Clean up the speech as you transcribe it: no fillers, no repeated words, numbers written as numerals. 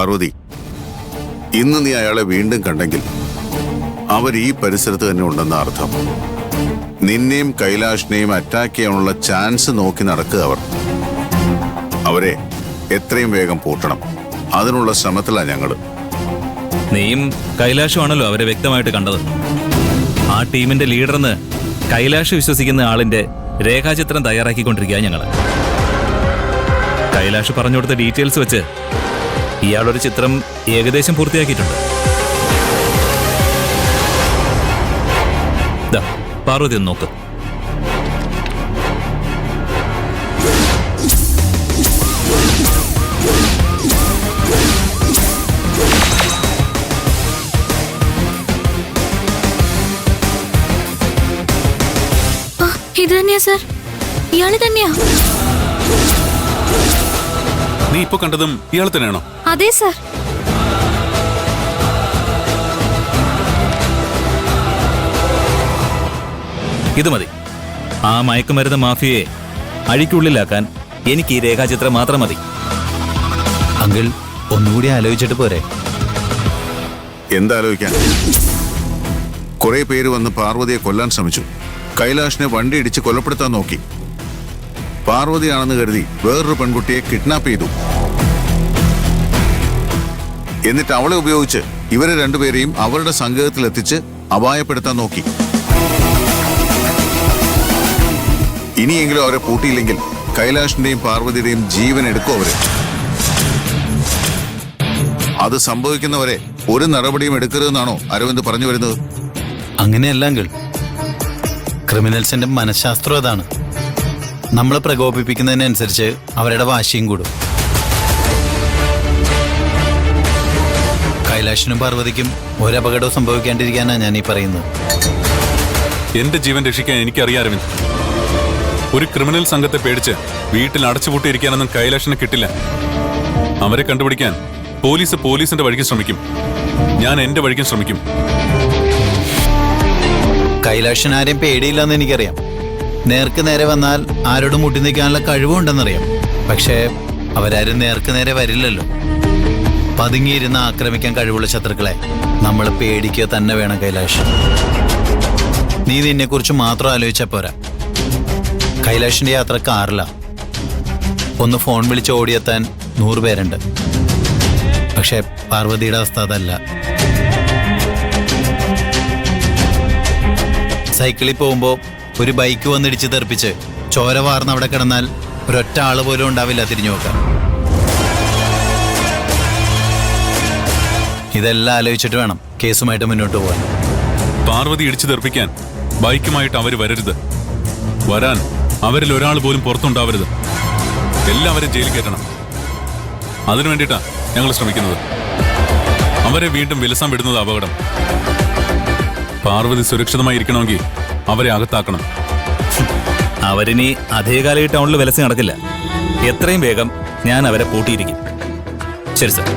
പാർവതി, ഇന്ന് നീ അയാളെ വീണ്ടും കണ്ടെങ്കിൽ അവർ ഈ പരിസരത്ത് തന്നെ ഉണ്ടെന്ന അർത്ഥം. നിന്നെയും കൈലാഷിനെയും അറ്റാക്ക് ചെയ്യാനുള്ള ചാൻസ് നോക്കി നടക്കുക അവർ. അവരെ എത്രയും വേഗം പൂട്ടണം. അതിനുള്ള ശ്രമത്തിലാണ് ഞങ്ങള്. നീയും കൈലാഷുമാണല്ലോ അവരെ വ്യക്തമായിട്ട് കണ്ടത്. ആ ടീമിന്റെ ലീഡർന്ന് കൈലാഷ് വിശ്വസിക്കുന്ന ആളിന്റെ രേഖാചിത്രം തയ്യാറാക്കിക്കൊണ്ടിരിക്കുക ഞങ്ങള്. കൈലാഷ് പറഞ്ഞു കൊടുത്ത ഡീറ്റെയിൽസ് വെച്ച് ഇയാളൊരു ചിത്രം ഏകദേശം പൂർത്തിയാക്കിയിട്ടുണ്ട്. പാർവതി ഒന്ന് നോക്ക്. ഇത് തന്നെയാ സാർ, ഇയാള് തന്നെയാ. നീ ഇപ്പൊ കണ്ടതും ഇയാൾ തന്നെയാണോ? അതെ സാർ. ഇത് മതി. ആ മയക്കുമരുന്ന് മാഫിയയെ അഴിക്കുള്ളിലാക്കാൻ എനിക്ക് ഈ രേഖാചിത്രം മാത്രം മതി. അങ്കിൾ ഒന്നുകൂടി ആലോചിച്ചിട്ട് പോരെ? എന്താലോചിക്കാൻ? കുറെ പേര് വന്ന് പാർവതിയെ കൊല്ലാൻ ശ്രമിച്ചു. കൈലാഷിനെ വണ്ടി ഇടിച്ച് കൊലപ്പെടുത്താൻ നോക്കി. പാർവതിയാണെന്ന് കരുതി വേറൊരു പെൺകുട്ടിയെ കിഡ്നാപ്പ് ചെയ്തു. എന്നിട്ട് അവളെ ഉപയോഗിച്ച് ഇവരെ രണ്ടുപേരെയും അവരുടെ സംഘത്തിലെത്തിച്ച് അപായപ്പെടുത്താൻ നോക്കി. ഇനിയെങ്കിലും അവരെ പൂട്ടിയില്ലെങ്കിൽ കൈലാഷിന്റെയും പാർവതിയുടെയും ജീവൻ എടുക്കും അവര്. അത് സംഭവിക്കുന്നവരെ ഒരു നടപടിയും എടുക്കരുതെന്നാണോ അരവിന്ദ് പറഞ്ഞു വരുന്നത്? അങ്ങനെയല്ല അങ്കിൾ, ക്രിമിനൽസിന്റെ മനഃശാസ്ത്രം അതാണ്. നമ്മളെ പ്രകോപിപ്പിക്കുന്നതിനനുസരിച്ച് അവരുടെ വാശിയും കൂടും. കൈലാഷിനും പാർവതിക്കും ഒരപകടവും സംഭവിക്കാണ്ടിരിക്കാനാണ് ഞാൻ ഈ പറയുന്നത്. എന്റെ ജീവൻ രക്ഷിക്കാൻ എനിക്കറിയാം അരവിന്ദ്. ഒരു ക്രിമിനൽ സംഘത്തെ പേടിച്ച് വീട്ടിൽ അടച്ചുപൂട്ടിയിരിക്കാനൊന്നും കൈലാഷിനെ കിട്ടില്ല. അവരെ കണ്ടുപിടിക്കാൻ പോലീസിന്റെ വഴിക്ക് ശ്രമിക്കും. ഞാൻ എന്റെ വഴിക്കും ശ്രമിക്കും. കൈലാഷിന് ആരെയും പേടിയില്ലെന്ന് എനിക്കറിയാം. നേർക്ക് നേരെ വന്നാൽ ആരോടും മുട്ടി നിൽക്കാനുള്ള കഴിവുണ്ടെന്നറിയാം. പക്ഷേ അവരാരും നേർക്ക് നേരെ വരില്ലല്ലോ. പതുങ്ങിയിരുന്ന് ആക്രമിക്കാൻ കഴിവുള്ള ശത്രുക്കളെ നമ്മൾ പേടിക്കുക തന്നെ വേണം കൈലാഷ്. നീ നിന്നെക്കുറിച്ച് മാത്രം ആലോചിച്ചാൽ പോരാ. കൈലാഷിന്റെ യാത്ര കാറില. ഒന്ന് ഫോൺ വിളിച്ച് ഓടിയെത്താൻ 100 പേരുണ്ട്. പക്ഷെ പാർവതിയുടെ അവസ്ഥ അതല്ല. സൈക്കിളിൽ പോകുമ്പോൾ ഒരു ബൈക്ക് വന്നിടിച്ച് തെറിപ്പിച്ച് ചോര വാർന്ന് അവിടെ കിടന്നാൽ ഒരൊറ്റ ആള് പോലും ഉണ്ടാവില്ല തിരിഞ്ഞു നോക്കാൻ. ഇതെല്ലാം ആലോചിച്ചിട്ട് വേണം കേസുമായിട്ട് മുന്നോട്ട് പോകാൻ. പാർവതി ഇടിച്ചു തെറിപ്പിക്കാൻ ബൈക്കുമായിട്ട് അവര് വരരുത്. വരാൻ അവരിൽ ഒരാൾ പോലും പുറത്തുണ്ടാവരുത്. എല്ലാവരും ജയിലിൽ കയറ്റണം. അതിനു വേണ്ടിയിട്ടാ ഞങ്ങൾ ശ്രമിക്കുന്നത്. അവരെ വീണ്ടും വിലസാൻ വിടുന്നത് അപകടം. പാർവതി സുരക്ഷിതമായിരിക്കണമെങ്കിൽ അവരെ അകത്താക്കണം. അവരിനി അതേ കാലം ടൗണിൽ വിലസി നടക്കില്ല. എത്രയും വേഗം ഞാൻ അവരെ പൂട്ടിയിരിക്കും. ശരി സാർ.